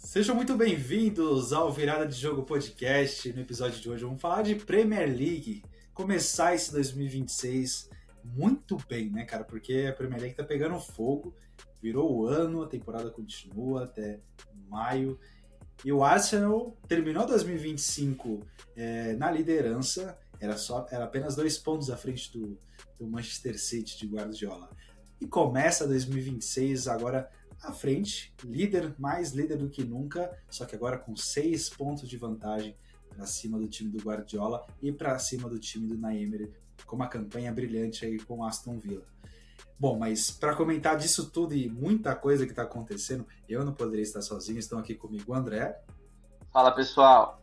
Sejam muito bem-vindos ao Virada de Jogo Podcast. No episódio de hoje vamos falar de Premier League. Começar esse 2026 muito bem, né, cara? Porque a Premier League tá pegando fogo, virou o ano, a temporada continua até maio. E o Arsenal terminou 2025 na liderança, era apenas 2 pontos à frente do Manchester City de Guardiola. E começa 2026 agora à frente, mais líder do que nunca, só que agora com 6 pontos de vantagem para cima do time do Guardiola e para cima do time do Naemery, com uma campanha brilhante aí com o Aston Villa. Bom, mas para comentar disso tudo e muita coisa que está acontecendo, eu não poderia estar sozinho, estão aqui comigo o André. Fala, pessoal.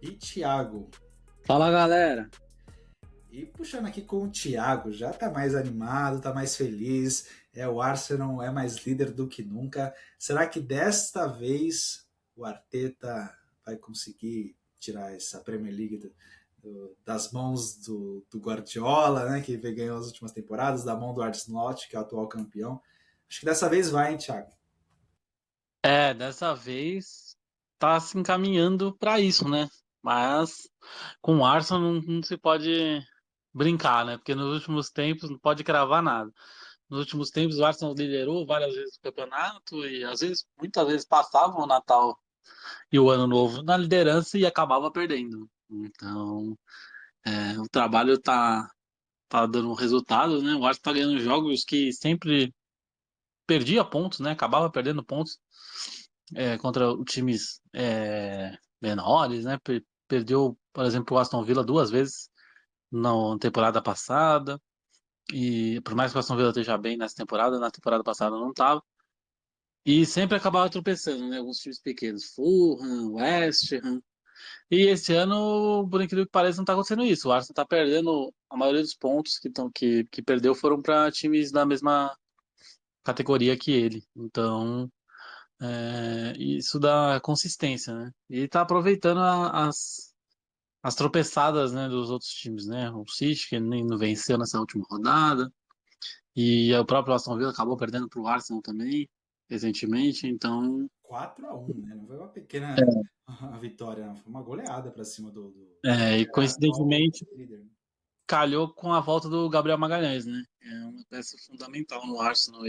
E Thiago. Fala, galera. E puxando aqui com o Thiago, já tá mais animado, tá mais feliz. O Arsenal é mais líder do que nunca. Será que desta vez o Arteta vai conseguir tirar essa Premier League das mãos do Guardiola, né, que ganhou as últimas temporadas, da mão do Arsenal, que é o atual campeão? Acho que dessa vez vai, hein, Thiago? Dessa vez tá se encaminhando para isso, né? Mas com o Arsenal não se pode brincar, né? Porque nos últimos tempos não pode cravar nada. Nos últimos tempos o Arsenal liderou várias vezes o campeonato e às vezes, muitas vezes passava o Natal e o Ano Novo na liderança e acabava perdendo. Então, o trabalho tá dando resultado, né? O Arsenal tá ganhando jogos que sempre perdia pontos, né? Acabava perdendo pontos contra times menores, né? Perdeu, por exemplo, o Aston Villa 2 vezes na temporada passada. E por mais que o Aston Villa esteja bem nessa temporada, na temporada passada não estava. E sempre acabava tropeçando, né? Alguns times pequenos, Fulham, West Ham. E esse ano, por incrível que pareça, não está acontecendo isso. O Arsenal está perdendo a maioria dos pontos que perdeu foram para times da mesma categoria que ele. Então, isso dá consistência, né? E tá aproveitando as tropeçadas, né, dos outros times, né? O City, que nem não venceu nessa última rodada, e o próprio Aston Villa acabou perdendo para o Arsenal também, recentemente, então... 4-1, né? Não foi uma pequena vitória, não. Foi uma goleada para cima E que é atual coincidentemente líder. calhou com a volta do Gabriel Magalhães, né? É uma peça fundamental no Arsenal,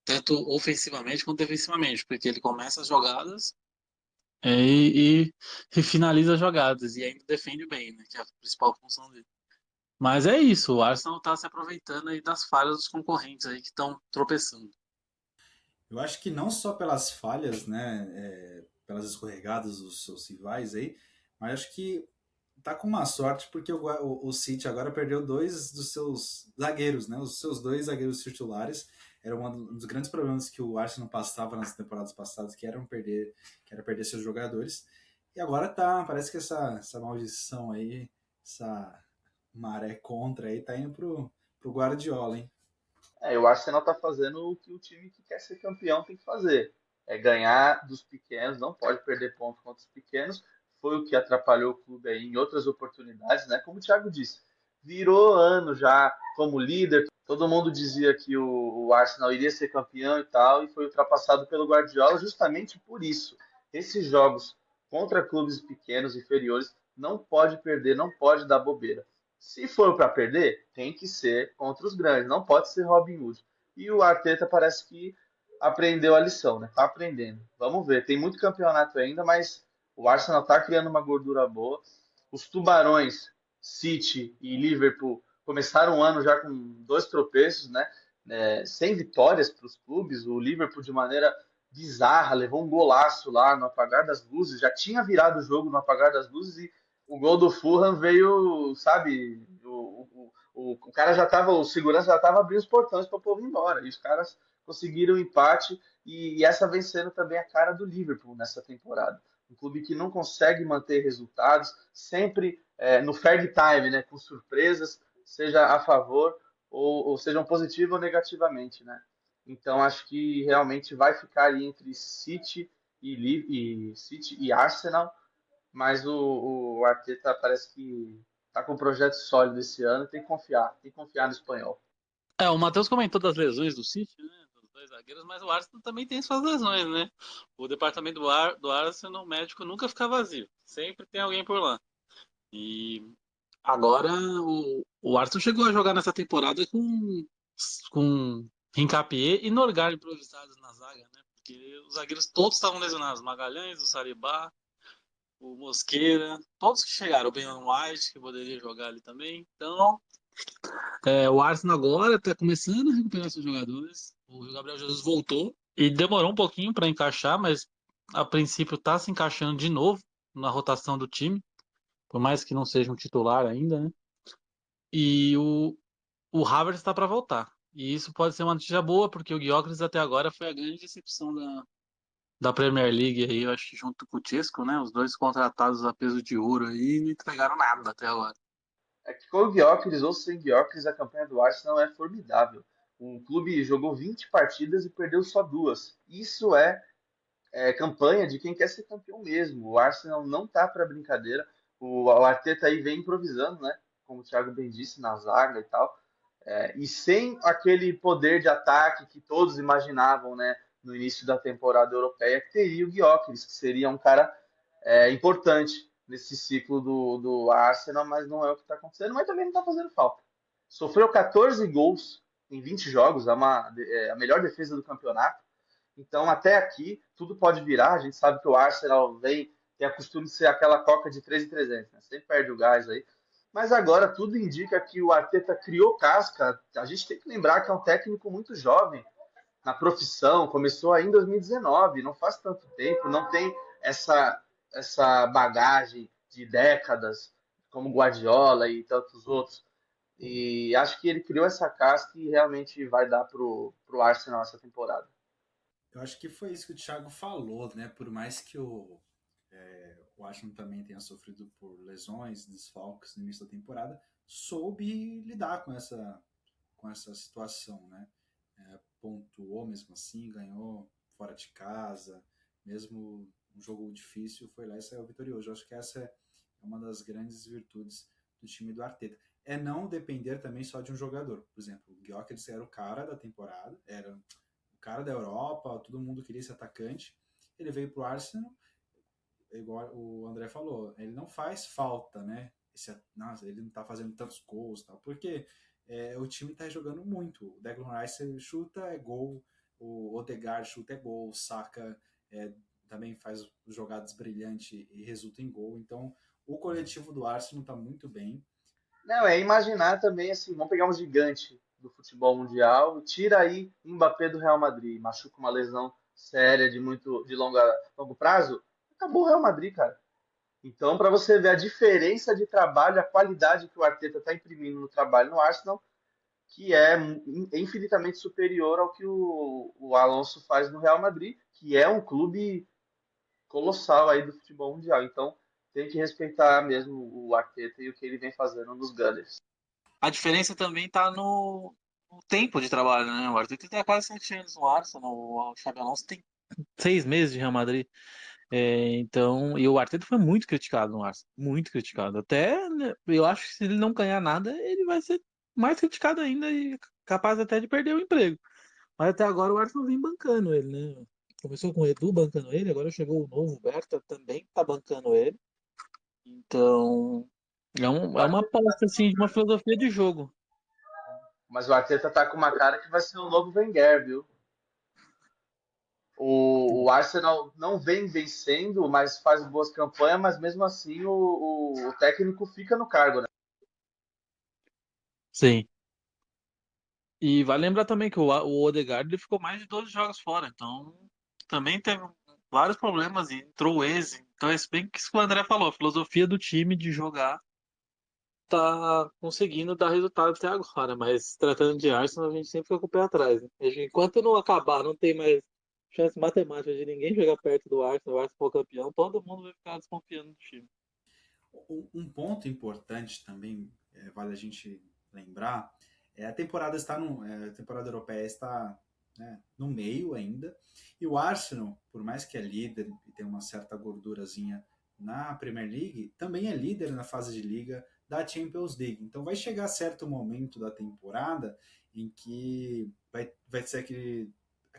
tanto ofensivamente quanto defensivamente, porque ele começa as jogadas e finaliza as jogadas e ainda defende bem, né? Que é a principal função dele. Mas é isso, o Arsenal está se aproveitando aí das falhas dos concorrentes aí que estão tropeçando. Eu acho que não só pelas falhas, né, pelas escorregadas dos seus rivais aí, mas acho que tá com uma sorte porque o City agora perdeu dois dos seus zagueiros, né, os seus dois zagueiros titulares. Era um dos grandes problemas que o Arsenal passava nas temporadas passadas, que era perder seus jogadores. E agora parece que essa maldição aí, essa maré contra aí, tá indo pro Guardiola, hein? O Arsenal tá fazendo o que o time que quer ser campeão tem que fazer. É ganhar dos pequenos, não pode perder ponto contra os pequenos. Foi o que atrapalhou o clube aí em outras oportunidades, né? Como o Thiago disse, virou ano já como líder. Todo mundo dizia que o Arsenal iria ser campeão e tal, e foi ultrapassado pelo Guardiola justamente por isso. Esses jogos contra clubes pequenos, inferiores, não pode perder, não pode dar bobeira. Se for para perder, tem que ser contra os grandes, não pode ser Robin Hood. E o Arteta parece que aprendeu a lição, né? Tá aprendendo. Vamos ver, tem muito campeonato ainda, mas o Arsenal tá criando uma gordura boa. Os Tubarões, City e Liverpool começaram o ano já com 2 tropeços, né? Sem vitórias para os clubes. O Liverpool de maneira bizarra levou um golaço lá no apagar das luzes. Já tinha virado o jogo no apagar das luzes e o gol do Fulham veio, sabe, o cara já tava, o segurança já tava abrindo os portões para o povo ir embora. E os caras conseguiram o empate e essa vem sendo também a cara do Liverpool nessa temporada. Um clube que não consegue manter resultados, sempre no fair time, né, com surpresas, seja a favor ou sejam positivo ou negativamente, né? Então acho que realmente vai ficar ali entre City e Arsenal, mas o Arteta parece que tá com um projeto sólido esse ano, tem que confiar no espanhol. O Matheus comentou das lesões do City, né? dois zagueiros, mas o Arsenal também tem suas lesões, né? O departamento do Arsenal, o médico nunca fica vazio. Sempre tem alguém por lá. E agora o Arsenal chegou a jogar nessa temporada com Hincapié e Norgard improvisados na zaga, né? Porque os zagueiros todos estavam lesionados. Magalhães, o Saribá, o Mosqueira, todos que chegaram. O Ben White, que poderia jogar ali também. Então, o Arsenal agora está começando a recuperar seus jogadores. O Gabriel Jesus voltou e demorou um pouquinho para encaixar, mas a princípio está se encaixando de novo na rotação do time, por mais que não seja um titular ainda, né? E o Havertz está para voltar. E isso pode ser uma notícia boa, porque o Gyökeres até agora foi a grande decepção da Premier League aí, eu acho que junto com o Tisco, né? Os dois contratados a peso de ouro aí não entregaram nada até agora. É que com o Gyökeres ou sem Gyökeres, a campanha do Arsenal é formidável. O clube jogou 20 partidas e perdeu só duas. Isso é campanha de quem quer ser campeão mesmo. O Arsenal não tá para brincadeira. O Arteta aí vem improvisando, né? Como o Thiago bem disse, na zaga e tal. E sem aquele poder de ataque que todos imaginavam, né? No início da temporada europeia, que teria o Gyökeres, que seria um cara importante nesse ciclo do Arsenal, mas não é o que está acontecendo, mas também não está fazendo falta. Sofreu 14 gols em 20 jogos, a melhor defesa do campeonato. Então, até aqui, tudo pode virar. A gente sabe que o Arsenal tem a costume de ser aquela coca de 3 em 300, né? Sempre perde o gás aí. Mas agora tudo indica que o Arteta criou casca. A gente tem que lembrar que é um técnico muito jovem na profissão, começou aí em 2019, não faz tanto tempo, não tem essa bagagem de décadas como Guardiola e tantos outros. E acho que ele criou essa casca e realmente vai dar pro Arsenal essa temporada. Eu acho que foi isso que o Thiago falou, né? Por mais que o Arsenal também tenha sofrido por lesões, desfalques no início da temporada, soube lidar com essa situação, né? Pontuou mesmo assim, ganhou fora de casa, mesmo um jogo difícil, foi lá e saiu vitorioso. Eu acho que essa é uma das grandes virtudes do time do Arteta. É não depender também só de um jogador. Por exemplo, o Gyökeres era o cara da temporada, era o cara da Europa, todo mundo queria esse atacante. Ele veio pro Arsenal, igual o André falou, ele não faz falta, né? Nossa, ele não tá fazendo tantos gols, tal, porque o time tá jogando muito. O Declan Rice chuta, é gol. O Odegaard chuta, é gol. O Saka também faz jogadas brilhantes e resulta em gol. Então, o coletivo do Arsenal tá muito bem. Não, é imaginar também assim, vamos pegar um gigante do futebol mundial, tira aí Mbappé do Real Madrid, machuca uma lesão séria de longo prazo, acabou o Real Madrid, cara. Então, para você ver a diferença de trabalho, a qualidade que o Arteta está imprimindo no trabalho no Arsenal, que é infinitamente superior ao que o Alonso faz no Real Madrid, que é um clube colossal aí do futebol mundial. Então, tem que respeitar mesmo o Arteta e o que ele vem fazendo nos Gunners. A diferença também está no tempo de trabalho, né? O Arteta tem quase 7 anos no Arsenal, o Xabi Alonso tem 6 meses de Real Madrid. Então, e o Arteta foi muito criticado no Arsenal, muito criticado. Até, né, eu acho que se ele não ganhar nada, ele vai ser mais criticado ainda e capaz até de perder o emprego. Mas até agora o Arsenal vem bancando ele, né? Começou com o Edu bancando ele, agora chegou o novo, o Berta também tá bancando ele. Então, O é uma Arteta, aposta assim de uma filosofia de jogo. mas o Arteta tá com uma cara que vai ser o novo Wenger, viu? O Arsenal não vem vencendo, mas faz boas campanhas, mas mesmo assim o técnico fica no cargo, né? Sim. E vai lembrar também que o Odegaard ele ficou mais de 12 jogos fora, então também teve vários problemas e entrou o Eze. Então é bem que isso que o André falou, a filosofia do time de jogar tá conseguindo dar resultado até agora, mas tratando de Arsenal a gente sempre fica com o pé atrás, né? Enquanto não acabar, não tem mais chance matemática de ninguém chegar perto do Arsenal, o Arsenal for campeão, todo mundo vai ficar desconfiando do time. Um ponto importante também, vale a gente lembrar, a temporada a temporada europeia está, né, no meio ainda, e o Arsenal, por mais que é líder e tem uma certa gordurazinha na Premier League, também é líder na fase de liga da Champions League. Então vai chegar certo momento da temporada em que vai ser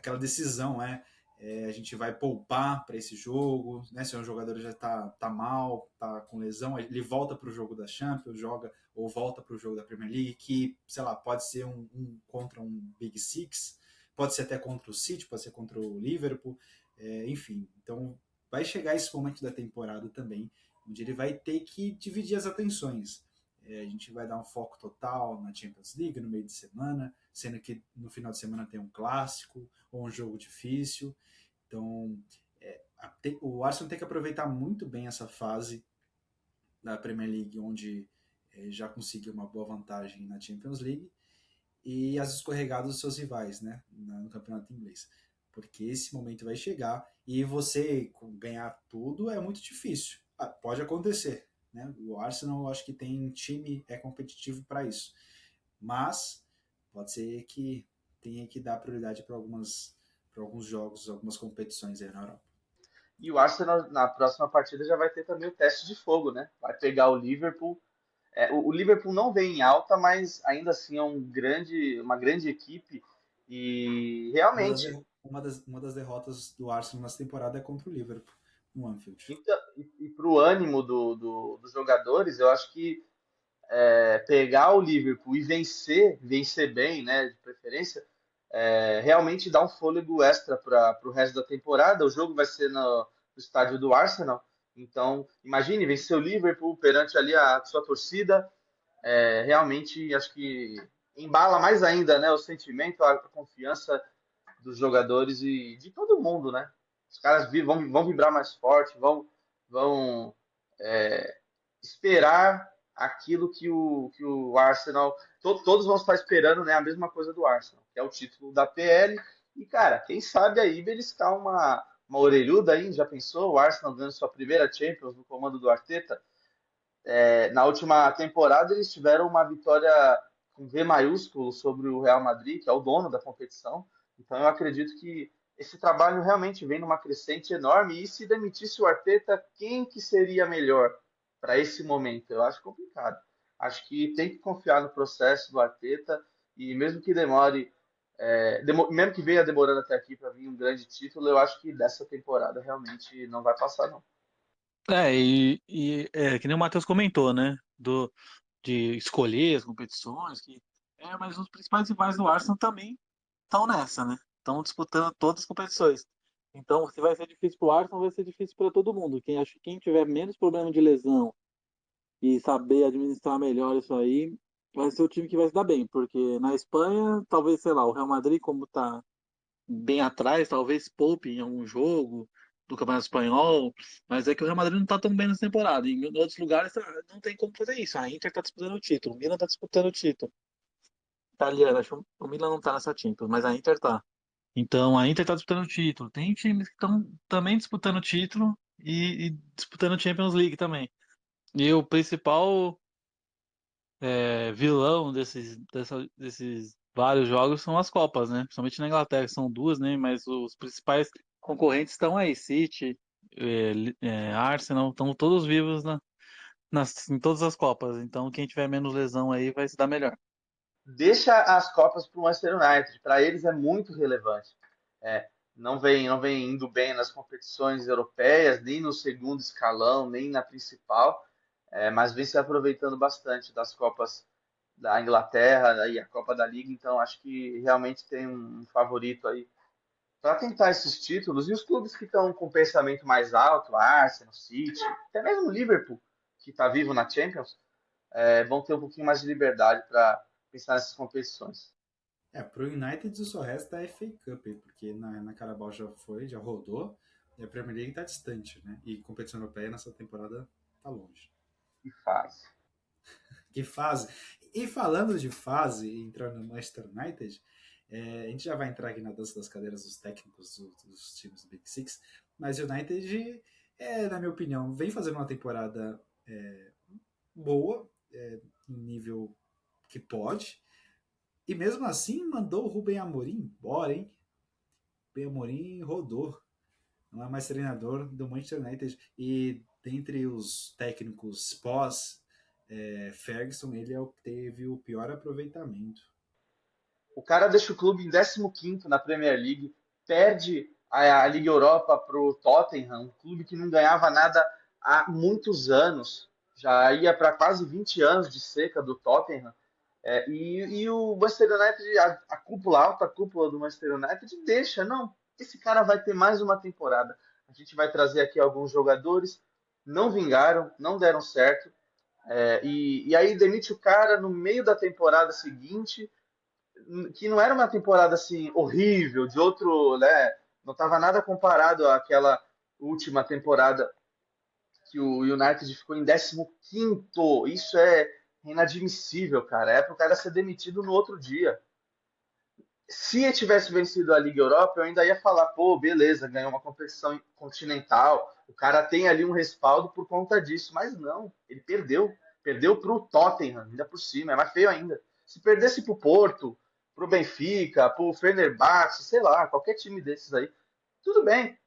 aquela decisão, a gente vai poupar para esse jogo, né? Se um jogador já tá mal, tá com lesão, ele volta para o jogo da Champions, joga ou volta para o jogo da Premier League, que, sei lá, pode ser um contra um Big Six, pode ser até contra o City, pode ser contra o Liverpool, enfim. Então vai chegar esse momento da temporada também, onde ele vai ter que dividir as atenções. A gente vai dar um foco total na Champions League no meio de semana, sendo que no final de semana tem um clássico ou um jogo difícil. Então, o Arsenal tem que aproveitar muito bem essa fase da Premier League, onde já conseguiu uma boa vantagem na Champions League, e as escorregadas dos seus rivais, né, no campeonato inglês. Porque esse momento vai chegar e você ganhar tudo é muito difícil. Pode acontecer, né? O Arsenal, eu acho que tem time competitivo para isso. Mas pode ser que tenha que dar prioridade para alguns jogos, algumas competições aí na Europa. E o Arsenal, na próxima partida, já vai ter também o teste de fogo, né? Vai pegar o Liverpool. O Liverpool não vem em alta, mas ainda assim é uma grande equipe. E realmente, Uma das derrotas do Arsenal nessa temporada é contra o Liverpool, no Anfield. então, e para o ânimo dos jogadores, eu acho que pegar o Liverpool e vencer bem, né, de preferência, realmente dá um fôlego extra para o resto da temporada. O jogo vai ser no estádio do Arsenal, então imagine vencer o Liverpool perante ali a sua torcida. Realmente acho que embala mais ainda, né, o sentimento, a confiança dos jogadores e de todo mundo, né? Os caras vão vibrar mais forte, vão esperar aquilo que o Arsenal. Todos vão estar esperando, né, a mesma coisa do Arsenal, que é o título da PL. E, cara, quem sabe aí beliscar uma orelhuda aí, já pensou? O Arsenal ganhando sua primeira Champions no comando do Arteta. Na última temporada eles tiveram uma vitória com V maiúsculo sobre o Real Madrid, que é o dono da competição. Então eu acredito que esse trabalho realmente vem numa crescente enorme. E se demitisse o Arteta, quem que seria melhor para esse momento? Eu acho complicado. Acho que tem que confiar no processo do Arteta e mesmo que demore, mesmo que venha demorando até aqui para vir um grande título, eu acho que dessa temporada realmente não vai passar, não. Que nem o Matheus comentou, né? De escolher as competições, mas os principais rivais do Arsenal também estão nessa, né? Estão disputando todas as competições. Então, se vai ser difícil para o Arsenal, vai ser difícil para todo mundo. Quem tiver menos problema de lesão e saber administrar melhor isso aí, vai ser o time que vai se dar bem, porque na Espanha, talvez, sei lá, o Real Madrid, como tá bem atrás, talvez poupe em algum jogo do Campeonato Espanhol, mas é que o Real Madrid não tá tão bem nessa temporada. Em outros lugares não tem como fazer isso. A Inter tá disputando o título, o Milan tá disputando o título. Italiano, acho que o Milan não tá nessa Champions, mas a Inter tá. Então a Inter tá disputando o título. Tem times que estão também disputando o título e disputando a Champions League também. E o principal vilão desses vários jogos são as Copas, né? Principalmente na Inglaterra, que são duas, né? Mas os principais concorrentes estão aí, City, Arsenal, estão todos vivos em todas as Copas. Então quem tiver menos lesão aí vai se dar melhor. Deixa as Copas para o Manchester United. Para eles é muito relevante. É, não vem indo bem nas competições europeias, nem no segundo escalão, nem na principal, mas vem se aproveitando bastante das Copas da Inglaterra e a Copa da Liga. Então acho que realmente tem um favorito aí para tentar esses títulos. E os clubes que estão com pensamento mais alto, Arsenal, City, até mesmo o Liverpool, que está vivo na Champions, vão ter um pouquinho mais de liberdade para pensar nessas competições. Pro United só resta a FA Cup, porque na Carabao já rodou, e a Premier League tá distante, né? E competição europeia nessa temporada tá longe. Que fase. Que fase! E falando de fase, entrando no Manchester United, a gente já vai entrar aqui na dança das cadeiras dos técnicos dos times do Big Six, mas o United, na minha opinião, vem fazendo uma temporada boa, em nível que pode, e mesmo assim mandou o Rubem Amorim embora, hein? Rubem Amorim rodou, não é mais treinador do Manchester United, e dentre os técnicos pós Ferguson, ele é o que teve o pior aproveitamento. O cara deixa o clube em 15º na Premier League, perde a Liga Europa para o Tottenham, um clube que não ganhava nada há muitos anos, já ia para quase 20 anos de seca do Tottenham. E o Manchester United, a cúpula, a alta cúpula do Manchester United, deixa, não, esse cara vai ter mais uma temporada. A gente vai trazer aqui alguns jogadores, não vingaram, não deram certo, e aí demite o cara no meio da temporada seguinte, que não era uma temporada assim horrível, de outro, né? Não estava nada comparado àquela última temporada que o United ficou em 15º. Isso é inadmissível, cara. É para o cara ser demitido no outro dia. Se ele tivesse vencido a Liga Europa, eu ainda ia falar, pô, beleza, ganhou uma competição continental, o cara tem ali um respaldo por conta disso, mas não, ele perdeu. Perdeu para o Tottenham, ainda por cima, é mais feio ainda. Se perdesse para o Porto, para o Benfica, para o Fenerbahçe, sei lá, qualquer time desses aí, tudo bem,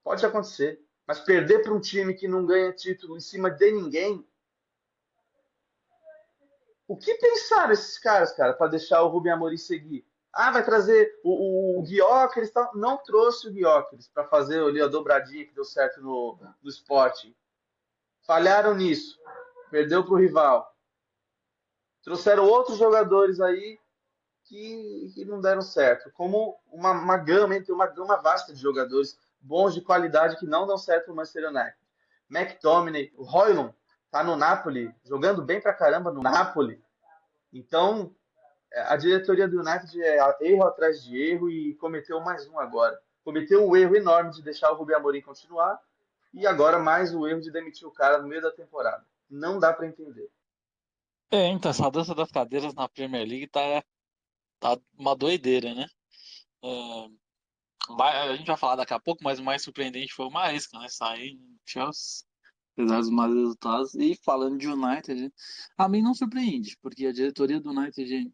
pode acontecer. Mas perder para um time que não ganha título em cima de ninguém, o que pensaram esses caras, cara, para deixar o Rubem Amorim seguir? Ah, vai trazer o Gyökeres, não trouxe o Gyökeres para fazer ali a dobradinha que deu certo no Sporting. Falharam nisso. Perdeu para o rival. Trouxeram outros jogadores aí que não deram certo. Como uma gama, entre uma gama vasta de jogadores bons de qualidade que não dão certo no Manchester United. McTominay, o Højlund tá no Napoli, jogando bem pra caramba no Napoli. Então, a diretoria do United é erro atrás de erro e cometeu mais um agora. Cometeu o erro enorme de deixar o Rubem Amorim continuar e agora mais o erro de demitir o cara no meio da temporada. Não dá para entender. Então, essa dança das cadeiras na Premier League tá uma doideira, né? É, a gente vai falar daqui a pouco, mas o mais surpreendente foi o Maresca, né? Sair no Chelsea, apesar dos maus resultados. E falando de United, a mim não surpreende, porque a diretoria do United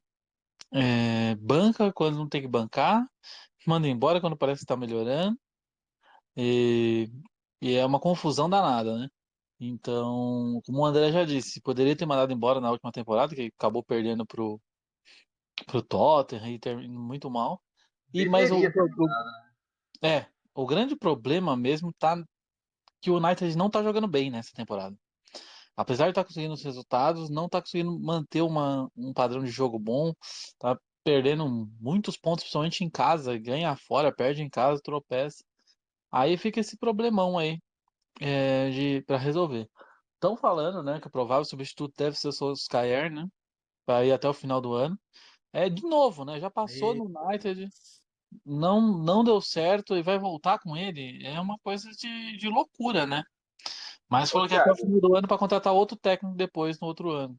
banca quando não tem que bancar, manda embora quando parece que está melhorando, e, e é uma confusão danada, né? Então, como o André já disse, poderia ter mandado embora na última temporada, que acabou perdendo pro Tottenham e terminou muito mal. Mas Deveria ter. é, o grande problema mesmo tá que o United não tá jogando bem nessa temporada. Apesar de estar conseguindo os resultados, não tá conseguindo manter um padrão de jogo bom, tá perdendo muitos pontos, principalmente em casa, ganha fora, perde em casa, tropeça. Aí fica esse problemão aí para resolver. Estão falando, né, que o provável substituto deve ser o Solskjaer, né, para ir até o final do ano. De novo, né, já passou E no United, não deu certo e vai voltar com ele. É uma coisa de loucura, né? Mas Ô, falou que até o Thiago, final do ano para contratar outro técnico depois, no outro ano.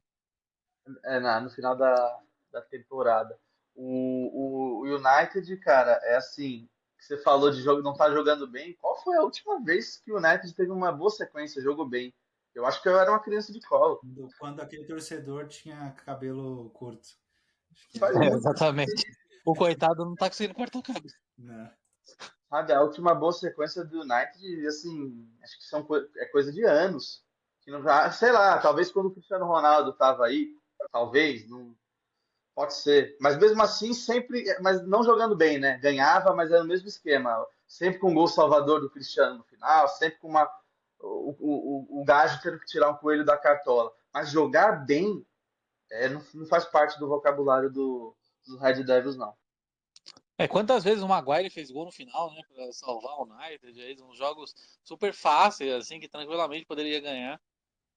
no final da temporada. O United, cara, é assim, que você falou de jogo não tá jogando bem. Qual foi a última vez que o United teve uma boa sequência, jogou bem? Eu acho que eu era uma criança de colo. quando aquele torcedor tinha cabelo curto. Acho que Faz é. muito Exatamente. O coitado não tá conseguindo cortar o cabelo. Né? Sabe, a última boa sequência do United, assim, acho que é coisa de anos. Que não, sei lá, talvez quando o Cristiano Ronaldo tava aí, talvez, não pode ser. Mas mesmo assim, sempre, mas não jogando bem, né? Ganhava, mas era o mesmo esquema. Sempre com o gol salvador do Cristiano no final, sempre com o Gajo tendo que tirar um coelho da cartola. Mas jogar bem não faz parte do vocabulário dos Red Devils, não. Quantas vezes o Maguire fez gol no final, né, para salvar o United, aí, uns jogos super fáceis, assim, que tranquilamente poderia ganhar.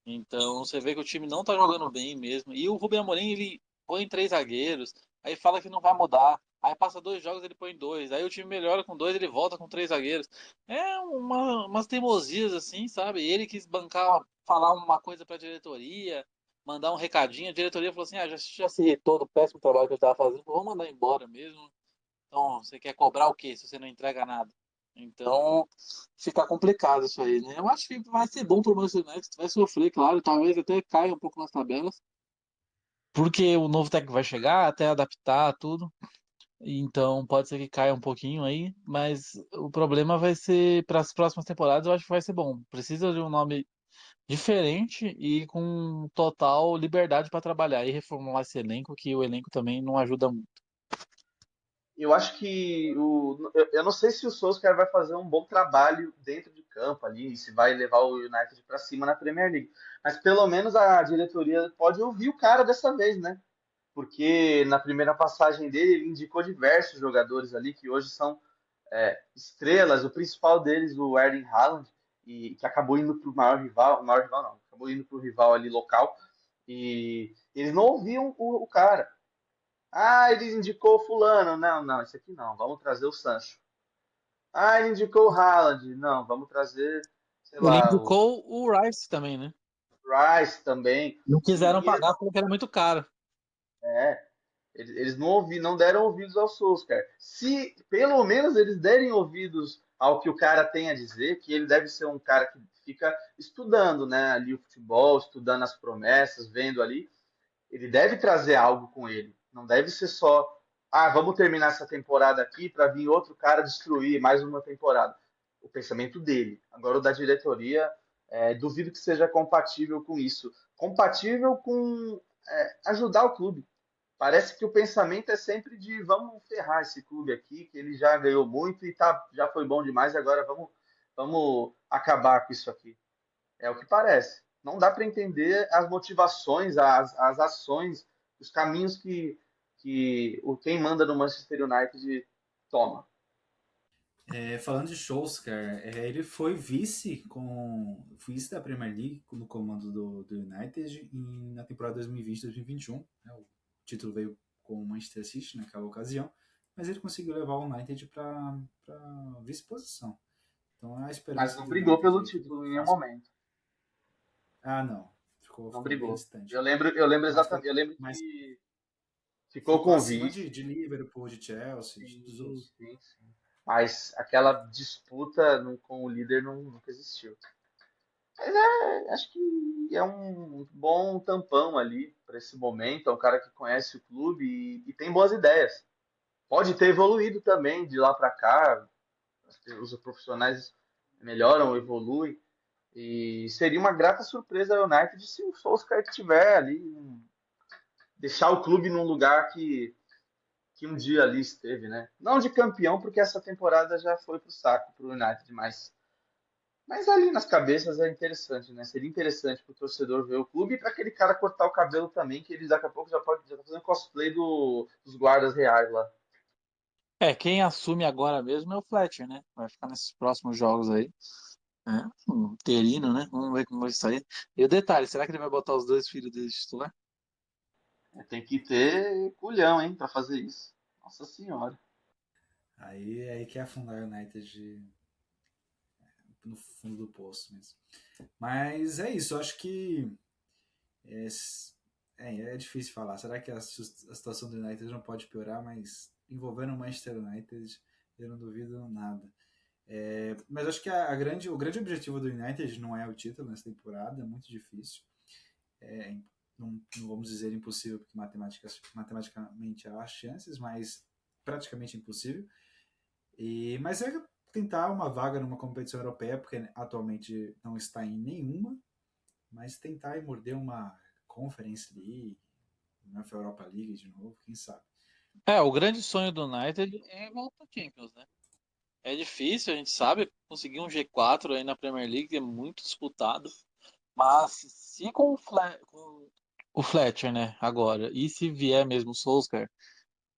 Então, você vê que o time não tá jogando bem mesmo. E o Rubem Amorim, ele põe três zagueiros, aí fala que não vai mudar. Aí passa dois jogos, ele põe dois. Aí o time melhora com dois, ele volta com três zagueiros. É umas teimosias, assim, sabe? Ele quis bancar, falar uma coisa pra diretoria, mandar um recadinho. A diretoria falou assim: já se irritou do péssimo trabalho que eu tava fazendo, vamos mandar embora mesmo. Então, você quer cobrar o quê se você não entrega nada? Então, fica complicado isso aí, né? Eu acho que vai ser bom pro Manchester United, vai sofrer, claro, talvez até caia um pouco nas tabelas, porque o novo técnico vai chegar, até adaptar tudo. Então, pode ser que caia um pouquinho aí, mas o problema vai ser para as próximas temporadas, eu acho que vai ser bom. Precisa de um nome diferente e com total liberdade para trabalhar e reformular esse elenco, que o elenco também não ajuda muito. eu acho que eu não sei se o Solskjaer vai fazer um bom trabalho dentro de campo ali, se vai levar o United para cima na Premier League. Mas pelo menos a diretoria pode ouvir o cara dessa vez, né? Porque na primeira passagem dele ele indicou diversos jogadores ali que hoje são estrelas. O principal deles, o Erling Haaland, e que acabou indo para o maior rival não, acabou indo para o rival ali local. E eles não ouviam o cara. Ah, ele indicou fulano. Não, não, esse aqui não. Vamos trazer o Sancho. Ah, ele indicou o Haaland. Não, vamos trazer, sei Ele lá, o indicou o Rice também, né? Rice também. Não quiseram E eles pagar não, porque era muito caro. eles não deram ouvidos ao Solskjaer. Se pelo menos eles derem ouvidos ao que o cara tem a dizer, que ele deve ser um cara que fica estudando, né, ali o futebol, estudando as promessas, vendo ali, ele deve trazer algo com ele. Não deve ser só, vamos terminar essa temporada aqui para vir outro cara destruir mais uma temporada. O pensamento dele. Agora o da diretoria, duvido que seja compatível com isso. Compatível com ajudar o clube. Parece que o pensamento é sempre de vamos ferrar esse clube aqui, que ele já ganhou muito e já foi bom demais, agora vamos acabar com isso aqui. É o que parece. Não dá para entender as motivações, as ações, os caminhos que quem manda no Manchester United toma. Falando de Solskjaer, ele foi vice da Premier League no comando do United na temporada 2020-2021. Né? O título veio com o Manchester City naquela ocasião, mas ele conseguiu levar o United para vice-posição. Então a Mas esperança não do brigou pelo United título em nenhum faz. momento. Ah, não. Não Ficou bem brigou. distante. Eu lembro Mas foi, exatamente. Eu lembro mas que ficou ficou com o acima vice. de Liverpool, de Chelsea, dos Sim, outros. sim, sim. Mas aquela disputa com o líder nunca existiu. Mas acho que é um bom tampão ali para esse momento. É um cara que conhece o clube e tem boas ideias. Pode ter evoluído também de lá para cá. Os profissionais melhoram, evoluem. E seria uma grata surpresa ao United se o Solskjaer tiver ali, deixar o clube num lugar que um dia ali esteve, né? Não de campeão, porque essa temporada já foi pro saco pro United, mas ali nas cabeças é interessante, né? Seria interessante pro torcedor ver o clube e para aquele cara cortar o cabelo também, que ele daqui a pouco já tá fazendo cosplay dos guardas reais lá. Quem assume agora mesmo é o Fletcher, né? Vai ficar nesses próximos jogos aí. Um interino, né? Vamos ver como vai sair. E o detalhe, será que ele vai botar os dois filhos dele de titular? Tem que ter culhão, hein, para fazer isso. Nossa senhora. Aí que é afundar o United no fundo do poço mesmo. Mas é isso, eu acho que é, é difícil falar. Será que a situação do United não pode piorar? Mas envolvendo o Manchester United, eu não duvido nada. Mas acho que o grande objetivo do United não é o título nessa temporada, é muito difícil. Não vamos dizer impossível, porque matematicamente há chances, mas praticamente impossível. Mas é tentar uma vaga numa competição europeia, porque atualmente não está em nenhuma, mas tentar morder uma Conference League, uma Europa League de novo, quem sabe. O grande sonho do United é voltar à Champions, né? É difícil, a gente sabe, conseguir um G4 aí na Premier League é muito disputado. Mas se com o Fletcher, né, agora, e se vier mesmo o Solskjaer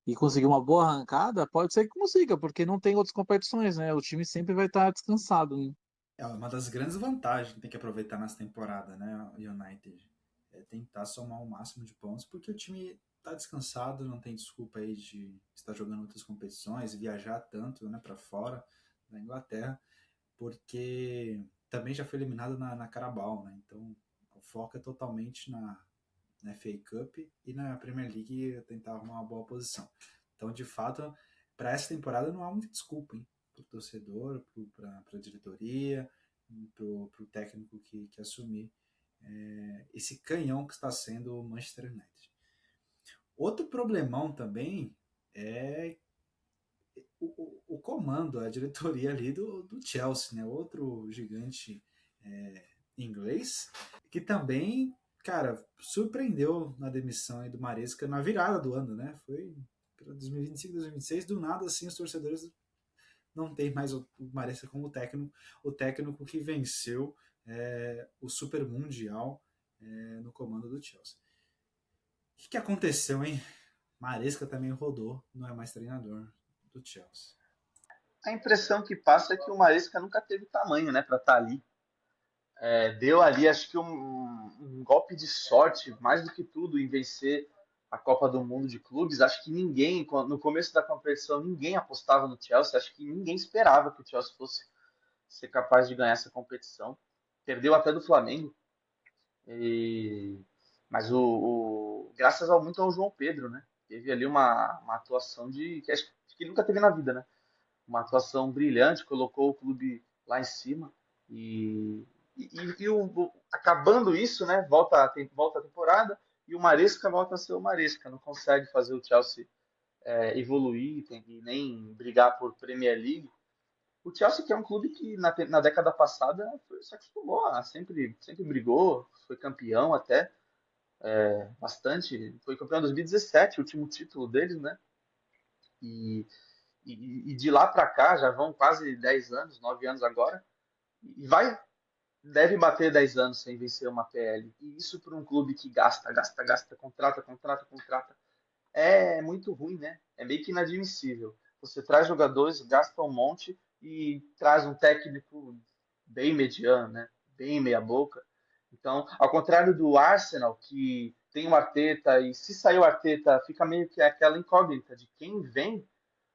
e conseguir uma boa arrancada, pode ser que consiga, porque não tem outras competições, né? O time sempre vai estar descansado, né? É uma das grandes vantagens que tem que aproveitar nessa temporada, né, o United. É tentar somar o máximo de pontos, porque o time está descansado, não tem desculpa aí de estar jogando outras competições, viajar tanto, né, para fora da Inglaterra, porque também já foi eliminado na Carabao, né? Então o foco é totalmente na FA Cup e na Premier League tentar arrumar uma boa posição. Então, de fato, para essa temporada não há muita desculpa, hein? Para o torcedor, para a diretoria, para o técnico que assumir esse canhão que está sendo o Manchester United. Outro problemão também é o comando, a diretoria ali do Chelsea, né? Outro gigante inglês, que também, cara, surpreendeu na demissão aí do Maresca na virada do ano, né? Foi para 2025, 2026, do nada, assim, os torcedores não tem mais o Maresca como o técnico que venceu o Super Mundial no comando do Chelsea. O que aconteceu, hein? Maresca também rodou, não é mais treinador do Chelsea. A impressão que passa é que o Maresca nunca teve tamanho, né, para estar ali. Deu ali, acho que um golpe de sorte, mais do que tudo, em vencer a Copa do Mundo de Clubes. Acho que ninguém, no começo da competição, ninguém apostava no Chelsea. Acho que ninguém esperava que o Chelsea fosse ser capaz de ganhar essa competição. Perdeu até do Flamengo. E... Mas graças ao muito ao João Pedro, né? Teve ali uma atuação que acho que nunca teve na vida, né? Uma atuação brilhante, colocou o clube lá em cima. Acabando isso, né? Volta a temporada e o Maresca volta a ser o Maresca. Não consegue fazer o Chelsea evoluir e nem brigar por Premier League. O Chelsea, que é um clube que na década passada se acostumou sempre brigou, foi campeão até bastante. Foi campeão em 2017, o último título deles, né? E, e de lá para cá já vão quase 10 anos, 9 anos agora. E deve bater 10 anos sem vencer uma PL. E isso para um clube que gasta, contrata. É muito ruim, né? É meio que inadmissível. Você traz jogadores, gasta um monte e traz um técnico bem mediano, né? Bem meia boca. Então, ao contrário do Arsenal, que tem o Arteta, e se sair o Arteta, fica meio que aquela incógnita de quem vem.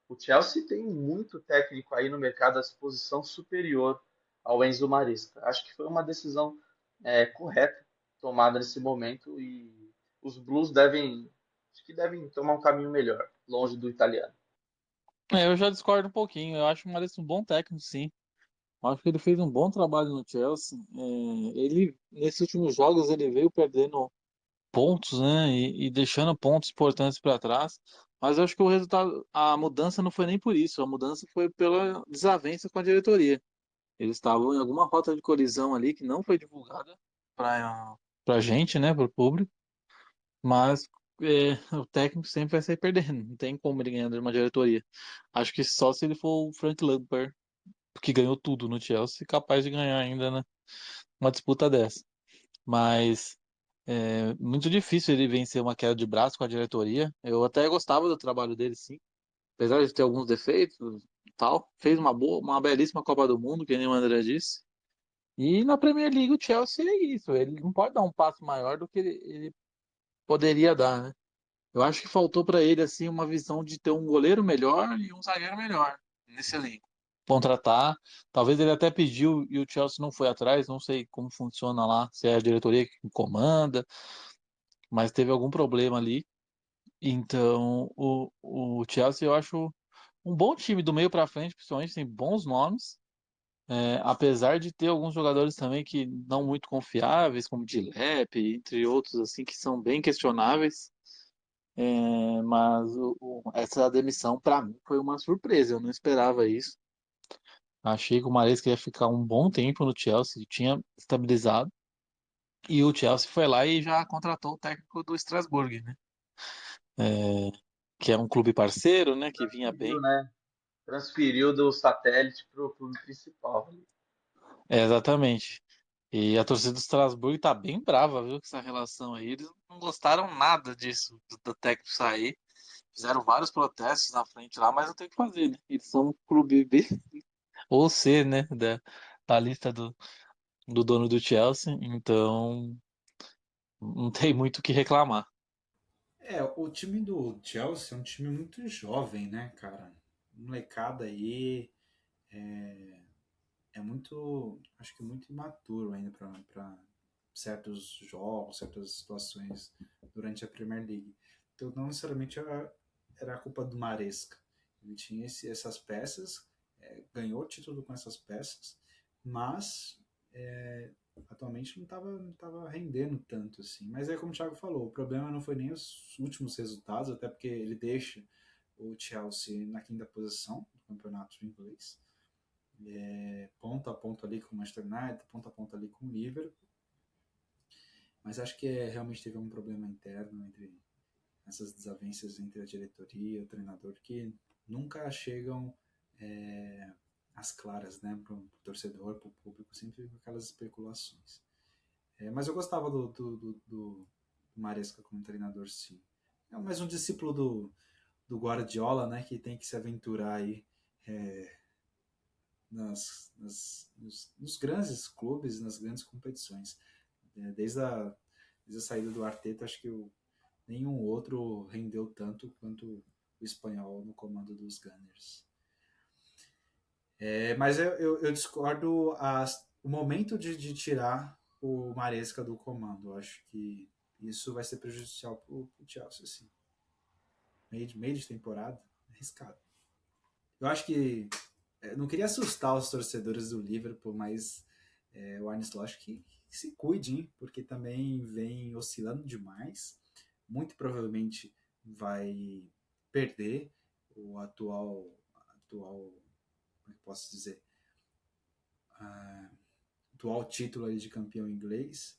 O Chelsea tem muito técnico aí no mercado à disposição superior ao Enzo Maresca. Acho que foi uma decisão correta tomada nesse momento e os Blues devem tomar um caminho melhor, longe do italiano. Eu já discordo um pouquinho. Eu acho o Mares um bom técnico, sim. Eu acho que ele fez um bom trabalho no Chelsea. Ele, nesses últimos jogos, ele veio perdendo pontos, né? E deixando pontos importantes para trás. Mas eu acho que o resultado, a mudança não foi nem por isso. A mudança foi pela desavença com a diretoria. Eles estavam em alguma rota de colisão ali que não foi divulgada para gente, né? Para o público. Mas o técnico sempre vai sair perdendo. Não tem como ele ganhar de uma diretoria. Acho que só se ele for o Frank Lampard, que ganhou tudo no Chelsea, capaz de ganhar ainda, né? Uma disputa dessa. Mas é muito difícil ele vencer uma queda de braço com a diretoria. Eu até gostava do trabalho dele, sim. Apesar de ter alguns defeitos e tal. Fez uma belíssima Copa do Mundo, que nem o André disse. E na Premier League o Chelsea é isso. Ele não pode dar um passo maior do que ele poderia dar, né? Eu acho que faltou para ele assim uma visão de ter um goleiro melhor e um zagueiro melhor nesse elenco. Contratar, talvez ele até pediu e o Chelsea não foi atrás, não sei como funciona lá, se é a diretoria que comanda, mas teve algum problema ali. Então, o Chelsea eu acho um bom time do meio para frente, principalmente tem bons nomes, apesar de ter alguns jogadores também que não muito confiáveis, como Dilep, entre outros assim que são bem questionáveis. Mas essa demissão para mim foi uma surpresa, eu não esperava isso. Achei que o Maresca ia ficar um bom tempo no Chelsea, tinha estabilizado, e o Chelsea foi lá e já contratou o técnico do Strasbourg, né? É, que é um clube parceiro, né? Que vinha Transferiu, bem. né? Transferiu do satélite para o clube principal. Exatamente. E a torcida do Strasbourg tá bem brava, viu, com essa relação aí. Eles não gostaram nada disso, do técnico sair. Fizeram vários protestos na frente lá, mas não tem o que fazer, né? Eles são um clube B ou C, né? Da lista do dono do Chelsea, então não tem muito o que reclamar. O time do Chelsea é um time muito jovem, né, cara? Molecada aí é muito, acho que muito imaturo ainda para certos jogos, certas situações durante a Premier League. Então, não necessariamente era a culpa do Maresca. Ele tinha essas peças, ganhou o título com essas peças, mas atualmente não tava rendendo tanto assim. Mas é como o Thiago falou, o problema não foi nem os últimos resultados, até porque ele deixa o Chelsea na quinta posição do campeonato inglês, ponto a ponto ali com o Manchester United, ponto a ponto ali com o Liverpool. Mas acho que realmente teve um problema interno essas desavenças entre a diretoria e o treinador que nunca chegam às claras, né, para o torcedor, para o público, sempre com aquelas especulações. Mas eu gostava do Maresca como treinador, sim. É mais um discípulo do Guardiola, né, que tem que se aventurar aí nos grandes clubes, nas grandes competições. Desde a saída do Arteta, acho que nenhum outro rendeu tanto quanto o espanhol no comando dos Gunners. Mas eu discordo o momento de tirar o Maresca do comando. Eu acho que isso vai ser prejudicial para o Chelsea, assim. Meio de temporada, arriscado. Eu acho que não queria assustar os torcedores do Liverpool, mas o Arne Slot que se cuide, hein? Porque também vem oscilando demais. Muito provavelmente vai perder o atual como é que posso dizer? Atual título aí de campeão inglês,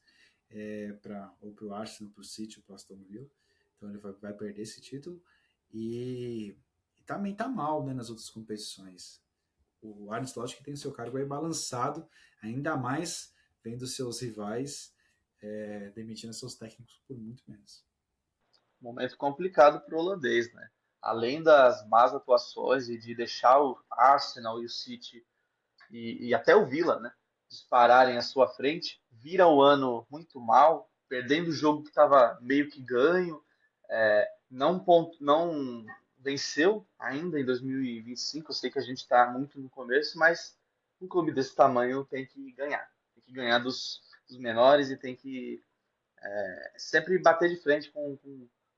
ou para o Arsenal, para o City, ou para o Aston Villa. Então ele vai perder esse título. E também tá mal, né, nas outras competições. O Arne Slot que tem o seu cargo aí balançado, ainda mais vendo seus rivais demitindo seus técnicos por muito menos. Momento complicado para o holandês, né? Além das más atuações e de deixar o Arsenal e o City e até o Villa, né, dispararem à sua frente, vira o ano muito mal, perdendo o jogo que estava meio que ganho, não venceu ainda em 2025. Eu sei que a gente está muito no começo, mas um clube desse tamanho tem que ganhar dos menores e tem que sempre bater de frente com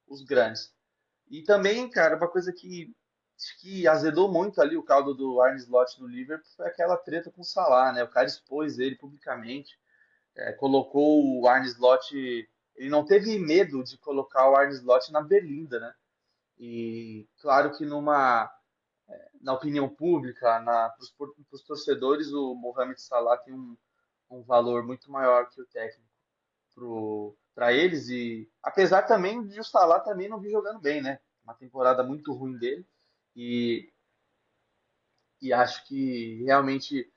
os grandes. E também, cara, uma coisa que azedou muito ali o caldo do Arne Slot no Liverpool foi aquela treta com o Salah, né? O cara expôs ele publicamente, colocou o Arne Slot, ele não teve medo de colocar o Arne Slot na berlinda, né? E claro que na opinião pública, para os torcedores, o Mohamed Salah tem um valor muito maior que o técnico para eles. E apesar também de o Salah também não vir jogando bem, né? Uma temporada muito ruim dele. E, e acho que realmente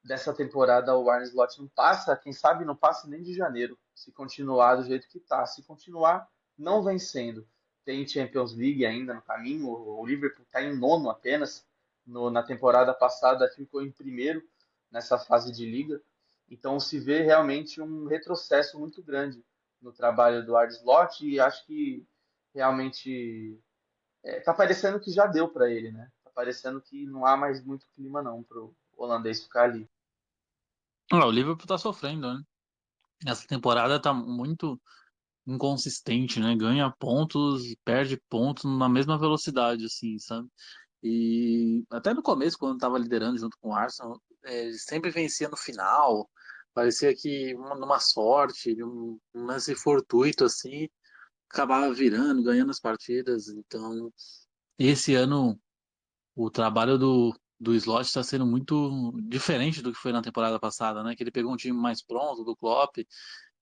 dessa temporada o Arne Slot não passa, quem sabe não passa nem de janeiro, se continuar do jeito que tá. Se continuar não vencendo, tem Champions League ainda no caminho, o Liverpool está em nono apenas, na temporada passada ficou em primeiro nessa fase de liga, então se vê realmente um retrocesso muito grande no trabalho do Arne Slot e acho que realmente tá parecendo que já deu para ele, né? Tá parecendo que não há mais muito clima não pro holandês ficar ali. O Liverpool tá sofrendo, né? Essa temporada tá muito inconsistente, né? Ganha pontos, perde pontos na mesma velocidade, assim, sabe? E até no começo, quando tava liderando junto com o Arsenal, ele sempre vencia no final. Parecia que numa sorte, um lance fortuito, assim, acabava virando, ganhando as partidas. Então, esse ano, o trabalho do Slot está sendo muito diferente do que foi na temporada passada, né? Que ele pegou um time mais pronto, do Klopp,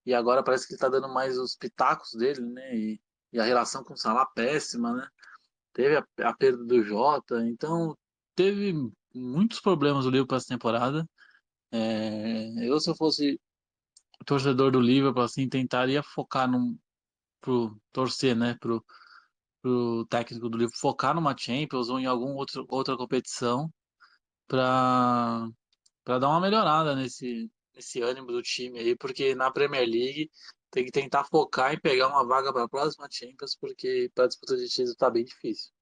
e agora parece que ele tá dando mais os pitacos dele, né? E a relação com o Salah péssima, né? Teve a perda do Jota, então teve muitos problemas o Liverpool essa temporada. Eu, se eu fosse torcedor do Liverpool, assim, tentaria focar torcer, né? Pro técnico do Liverpool focar numa Champions ou em outra competição para dar uma melhorada nesse ânimo do time aí, porque na Premier League tem que tentar focar em pegar uma vaga para a próxima Champions, porque para disputa de título tá bem difícil.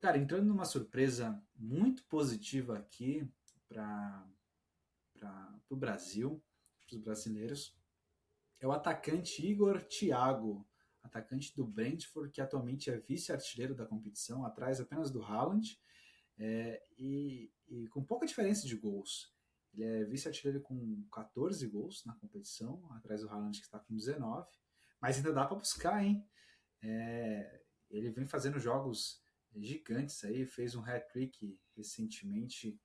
Cara, entrando numa surpresa muito positiva aqui para o Brasil, para os brasileiros, é o atacante Igor Thiago, atacante do Brentford, que atualmente é vice-artilheiro da competição, atrás apenas do Haaland, e com pouca diferença de gols. Ele é vice-artilheiro com 14 gols na competição, atrás do Haaland que está com 19, mas ainda dá para buscar, hein? Ele vem fazendo jogos gigantes aí, fez um hat-trick recentemente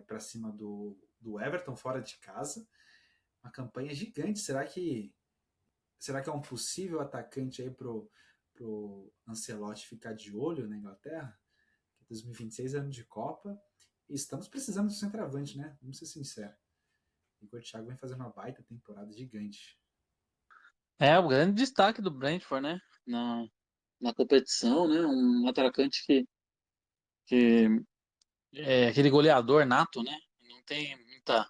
para cima do Everton fora de casa, uma campanha gigante. Será que é um possível atacante aí pro Ancelotti ficar de olho na Inglaterra, que 2026 é ano de Copa, e estamos precisando de centroavante, né? Vamos ser sinceros. O Igor Thiago vem fazendo uma baita temporada gigante. É o grande destaque do Brentford, né? Na competição, né? Um atacante que é aquele goleador nato, né? Não tem muita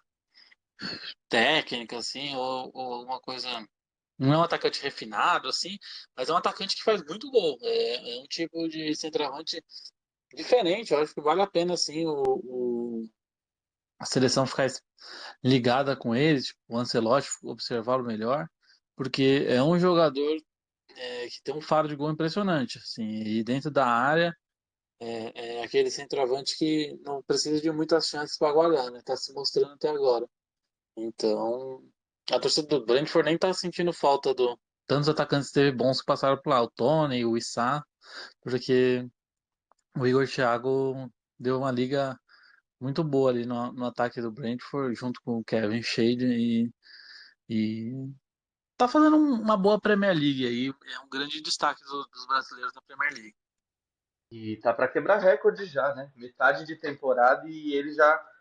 técnica, assim, ou alguma coisa. Não é um atacante refinado, assim, mas é um atacante que faz muito gol. É um tipo de centroavante diferente. Eu acho que vale a pena, assim, a seleção ficar ligada com ele, tipo, o Ancelotti, observá-lo melhor, porque é um jogador que tem um faro de gol impressionante, assim, e dentro da área é aquele centroavante que não precisa de muitas chances para guardar, né? Tá se mostrando até agora. Então, a torcida do Brentford nem tá sentindo falta do tantos atacantes teve bons que passaram por lá, o Tony, o Issá, porque o Igor Thiago deu uma liga muito boa ali no ataque do Brentford, junto com o Kevin Shade e tá fazendo uma boa Premier League aí, é um grande destaque dos brasileiros na Premier League. E tá para quebrar recorde já, né? Metade de temporada e ele já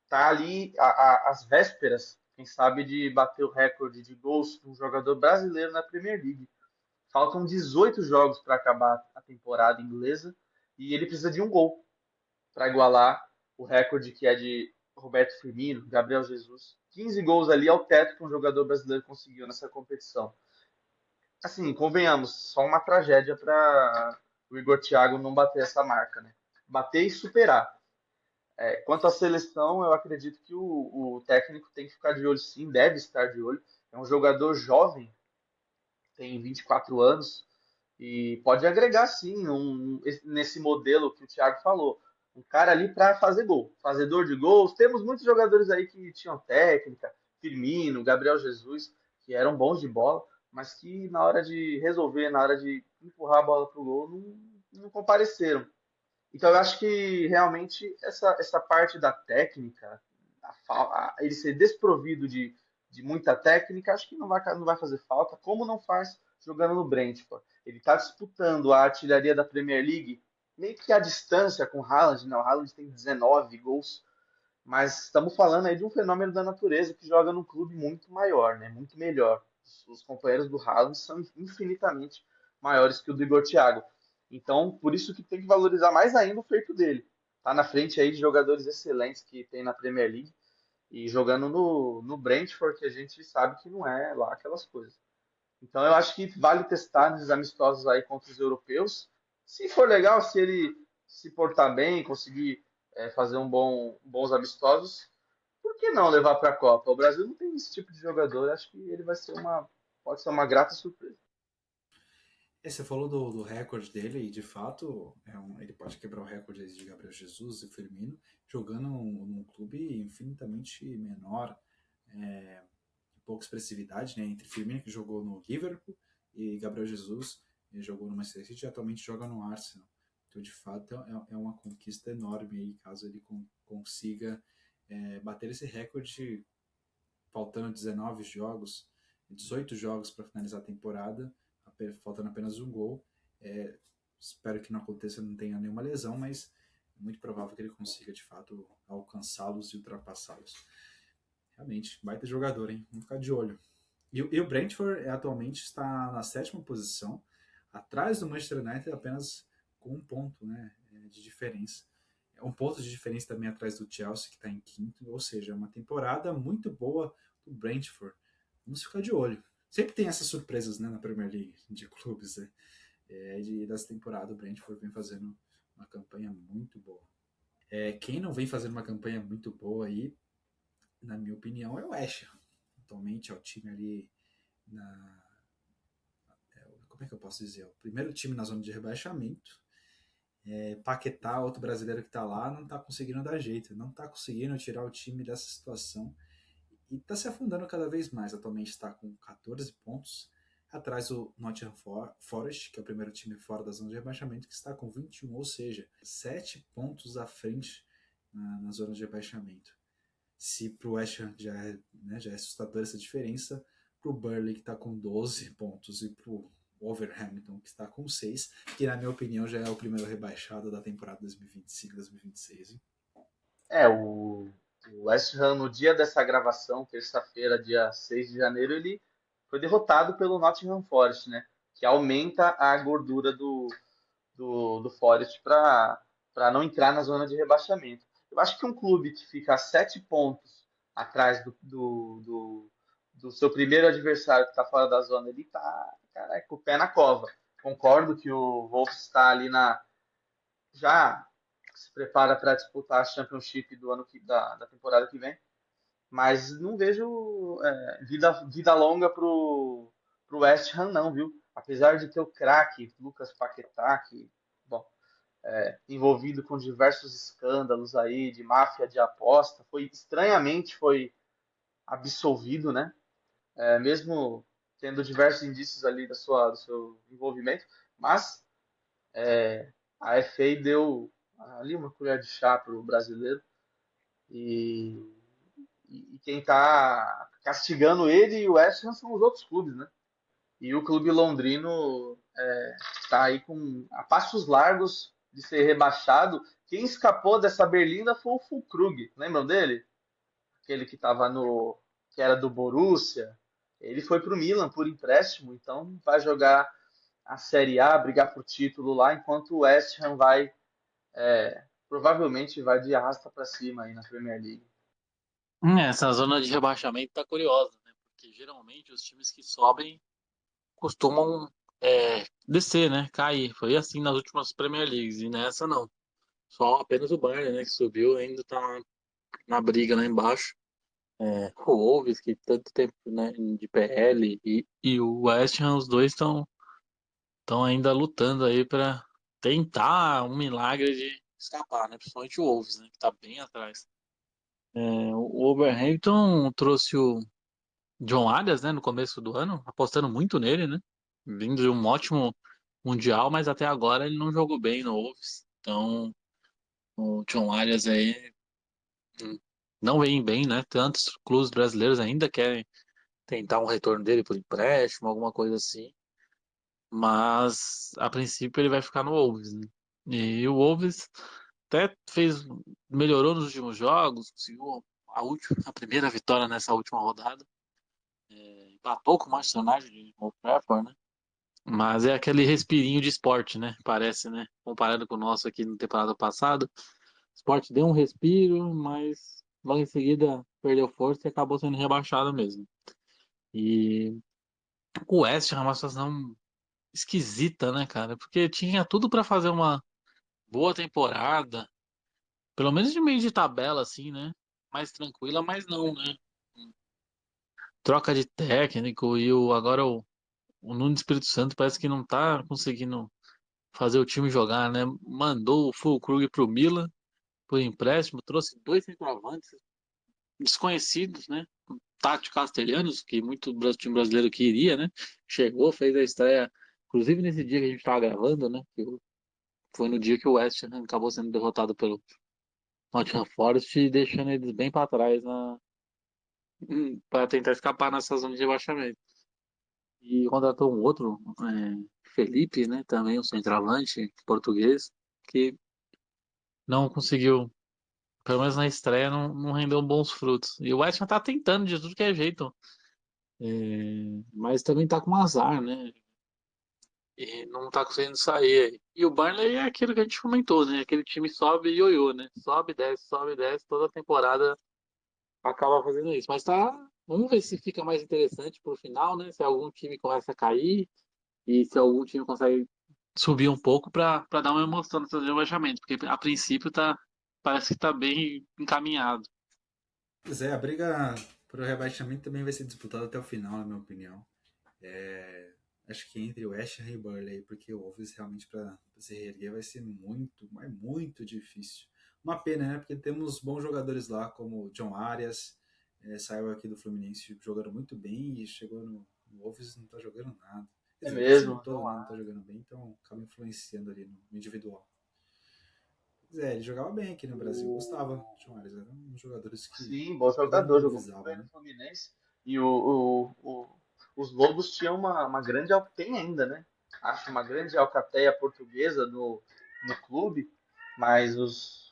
tá ali às vésperas, quem sabe, de bater o recorde de gols de um jogador brasileiro na Premier League. Faltam 18 jogos para acabar a temporada inglesa e ele precisa de um gol para igualar o recorde que é de Roberto Firmino, Gabriel Jesus. 15 gols ali é o teto que um jogador brasileiro conseguiu nessa competição. Assim, convenhamos, só uma tragédia para o Igor Thiago não bater essa marca, né? Bater e superar. Quanto à seleção, eu acredito que o técnico tem que ficar de olho sim, deve estar de olho. É um jogador jovem, tem 24 anos, e pode agregar sim nesse modelo que o Thiago falou. Um cara ali para fazer gol, fazedor de gols. Temos muitos jogadores aí que tinham técnica, Firmino, Gabriel Jesus, que eram bons de bola, mas que na hora de resolver, na hora de empurrar a bola pro gol, não compareceram. Então eu acho que realmente essa parte da técnica, ele ser desprovido de muita técnica, acho que não vai fazer falta, como não faz jogando no Brentford. Ele está disputando a artilharia da Premier League meio que à distância com o Haaland, não, o Haaland tem 19 gols, mas estamos falando aí de um fenômeno da natureza que joga num clube muito maior, né? Muito melhor. Os companheiros do Haaland são infinitamente maiores que o do Igor Thiago. Então, por isso que tem que valorizar mais ainda o feito dele. Tá na frente aí de jogadores excelentes que tem na Premier League e jogando no Brentford, que a gente sabe que não é lá aquelas coisas. Então, eu acho que vale testar nesses amistosos aí contra os europeus. Se for legal, se ele se portar bem, conseguir fazer bons amistosos, por que não levar para a Copa? O Brasil não tem esse tipo de jogador. Acho que ele pode ser uma grata surpresa. Você falou do recorde dele, e de fato ele pode quebrar o recorde de Gabriel Jesus e Firmino jogando num clube infinitamente menor, de pouca expressividade, né? Entre Firmino, que jogou no Liverpool, e Gabriel Jesus, que jogou no Manchester City e atualmente joga no Arsenal. Então, de fato, é uma conquista enorme aí, caso ele consiga bater esse recorde faltando 19 jogos, 18 jogos para finalizar a temporada, faltando apenas um gol. Espero que não aconteça, não tenha nenhuma lesão, mas é muito provável que ele consiga, de fato, alcançá-los e ultrapassá-los. Realmente, baita jogador, hein? Vamos ficar de olho. E o Brentford atualmente está na 7ª posição, atrás do Manchester United apenas com um ponto, né, de diferença. Um ponto de diferença também atrás do Chelsea, que está em 5º, ou seja, é uma temporada muito boa do Brentford. Vamos ficar de olho. Sempre tem essas surpresas, né, na Premier League de clubes, né? Dessa temporada o Brentford vem fazendo uma campanha muito boa. Quem não vem fazendo uma campanha muito boa aí, na minha opinião, é o West Ham. Atualmente é o time ali na... Como é que eu posso dizer? O primeiro time na zona de rebaixamento. Paquetá, outro brasileiro que está lá, não está conseguindo dar jeito, não está conseguindo tirar o time dessa situação e está se afundando cada vez mais. Atualmente está com 14 pontos, atrás do Nottingham Forest, que é o primeiro time fora da zona de rebaixamento, que está com 21, ou seja, 7 pontos à frente na zona de rebaixamento. Se para o West Ham já é assustadora essa diferença, para o Burnley, que está com 12 pontos, e para o Wolverhampton, que está com 6, que na minha opinião já é o primeiro rebaixado da temporada 2025-2026. O West Ham, no dia dessa gravação, terça-feira, dia 6 de janeiro, ele foi derrotado pelo Nottingham Forest, né? Que aumenta a gordura do Forest para não entrar na zona de rebaixamento. Eu acho que um clube que fica a 7 pontos atrás do seu primeiro adversário que está fora da zona, ele está, cara, com o pé na cova. Concordo que o Wolves está ali já se prepara para disputar a Championship da temporada que vem, mas não vejo vida longa pro West Ham não, viu? Apesar de ter o craque Lucas Paquetá, que, bom, envolvido com diversos escândalos aí de máfia de aposta, estranhamente foi absolvido, né? Mesmo tendo diversos indícios ali do seu envolvimento, mas a FA deu ali uma colher de chá pro brasileiro e, e quem está castigando ele e o West Ham são os outros clubes, né? E o clube londrino está aí a passos largos de ser rebaixado. Quem escapou dessa berlinda foi o Füllkrug, lembram dele? Aquele que era do Borussia. Ele foi para o Milan por empréstimo, então vai jogar a Série A, brigar por título lá, enquanto o West Ham provavelmente vai de arrasta para cima aí na Premier League. Essa zona de rebaixamento tá curiosa, né? Porque geralmente os times que sobem costumam descer, né? Cair. Foi assim nas últimas Premier Leagues e nessa não. Só apenas o Bayern, né? Que subiu ainda tá na briga lá embaixo. O Wolves, que tanto tempo, né, de PL e o West Ham, os dois estão ainda lutando aí para tentar um milagre de escapar, né? Principalmente o Wolves, né? Que tá bem atrás. O Wolverhampton trouxe o John Arias, né, no começo do ano, apostando muito nele, né? Vindo de um ótimo Mundial, mas até agora ele não jogou bem no Wolves. Então, o John Arias aí hum, não vem bem, né? Tantos clubes brasileiros ainda querem tentar um retorno dele por empréstimo, alguma coisa assim. Mas, a princípio, ele vai ficar no Wolves, né? E o Wolves até melhorou nos últimos jogos, conseguiu a primeira vitória nessa última rodada. Empatou com o Manchester United de Old Trafford, né? Mas é aquele respirinho de esporte, né? Parece, né? Comparado com o nosso aqui na temporada passada. O esporte deu um respiro, mas logo em seguida perdeu força e acabou sendo rebaixado mesmo. E o West Ham é uma situação esquisita, né, cara? Porque tinha tudo pra fazer uma boa temporada, pelo menos de meio de tabela, assim, né? Mais tranquila, mas não, né? Troca de técnico e agora o Nuno Espírito Santo parece que não tá conseguindo fazer o time jogar, né? Mandou o Füllkrug pro Milan por empréstimo, trouxe dois centroavantes desconhecidos, né? Tátio Castelhanos, que muito time brasileiro queria, né? Chegou, fez a estreia, inclusive nesse dia que a gente estava gravando, né? Foi no dia que o West Ham acabou sendo derrotado pelo Nottingham Forest e deixando eles bem para trás para tentar escapar nessa zona de rebaixamento. E contratou um outro, Felipe, né? Também um centroavante português, que não conseguiu, pelo menos na estreia, não rendeu bons frutos. E o West Ham tá tentando de tudo que é jeito, mas também tá com azar, né? E não tá conseguindo sair. E o Burnley é aquilo que a gente comentou, né? Aquele time sobe e ioiô, né? Sobe, desce, toda temporada acaba fazendo isso. Mas tá. Vamos ver se fica mais interessante pro final, né? Se algum time começa a cair e se algum time consegue subir um pouco para dar uma emoção nesse rebaixamento, porque a princípio parece que tá bem encaminhado. Pois é, a briga pro rebaixamento também vai ser disputada até o final, na minha opinião. Acho que entre o West Ham e o Burnley, porque o Wolves realmente para se reerguer vai ser muito, mas muito difícil. Uma pena, né? Porque temos bons jogadores lá, como o John Arias, saiu aqui do Fluminense jogando muito bem e chegou no Wolves e não tá jogando nada. Quer É dizer, o time mesmo, todo, né, não tá jogando bem, então acaba influenciando ali no individual. Pois é, ele jogava bem aqui no Brasil, gostava. John Arias era um dos jogadores que sim, bom todo jogador, mundo jogou muito visava, bem no né? Fluminense. E os Lobos tinham uma grande. Tem ainda, né? acho uma grande alcateia portuguesa no clube, mas os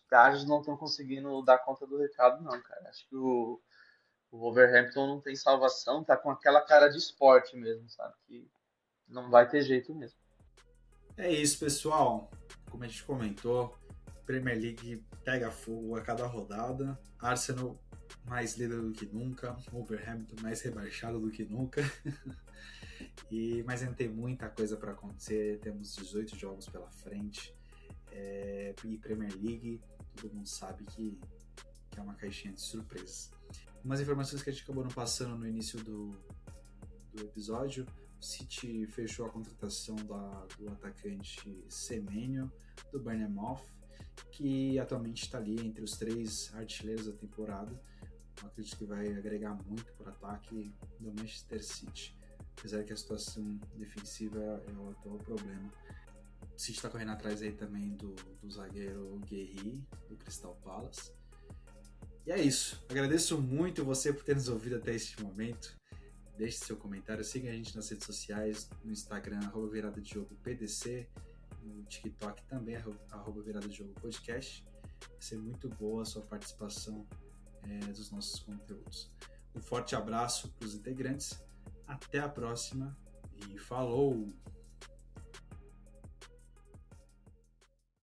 gajos não estão conseguindo dar conta do recado, não, cara. Acho que o Wolverhampton não tem salvação, tá com aquela cara de esporte mesmo, sabe? Que não vai ter jeito mesmo. É isso, pessoal. Como a gente comentou, Premier League pega fogo a cada rodada. Arsenal mais líder do que nunca, Wolverhampton mais rebaixado do que nunca. Mas ainda tem muita coisa para acontecer. Temos 18 jogos pela frente. E Premier League, todo mundo sabe que é uma caixinha de surpresas. Umas informações que a gente acabou não passando no início do episódio: o City fechou a contratação do atacante Semenyo, do Bournemouth, que atualmente está ali entre os 3 artilheiros da temporada. Eu acredito que vai agregar muito para o ataque do Manchester City, apesar que a situação defensiva é o atual problema. O City está correndo atrás aí também do zagueiro Guerri, do Crystal Palace. E é isso. Agradeço muito você por ter nos ouvido até este momento. Deixe seu comentário, siga a gente nas redes sociais, no Instagram, @viradadejogopdc, no TikTok também, @viradadejogopodcast. Vai ser muito boa a sua participação dos nossos conteúdos. Um forte abraço para os integrantes, até a próxima e falou!